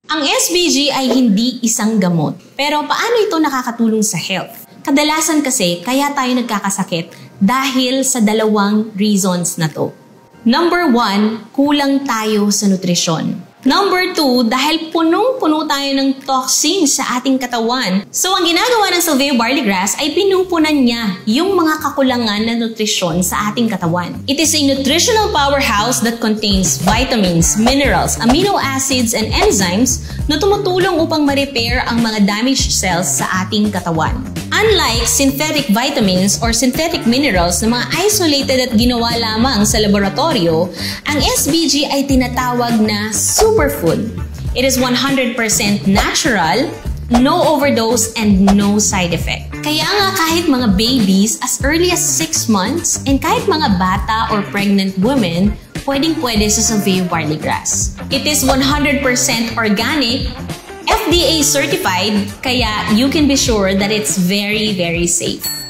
Ang SBG ay hindi isang gamot. Pero paano ito nakakatulong sa health? Kadalasan kasi kaya tayo nagkakasakit dahil sa dalawang reasons na to. Number 1, kulang tayo sa nutrisyon. Number 2, dahil punong-puno tayo ng toxins sa ating katawan. So, ang ginagawa ng Silveo Barley Grass ay pinupunan niya yung mga kakulangan na nutrisyon sa ating katawan. It is a nutritional powerhouse that contains vitamins, minerals, amino acids, and enzymes na tumutulong upang ma-repair ang mga damaged cells sa ating katawan. Unlike synthetic vitamins or synthetic minerals na mga isolated at ginawa lamang sa laboratorio, ang SBG ay tinatawag na superfood. It is 100% natural, no overdose, and no side effect. Kaya nga kahit mga babies as early as 6 months and kahit mga bata or pregnant women, pwedeng-pwede sa Silveo Barley Grass. It is 100% organic, FDA certified, kaya you can be sure that it's very, very safe.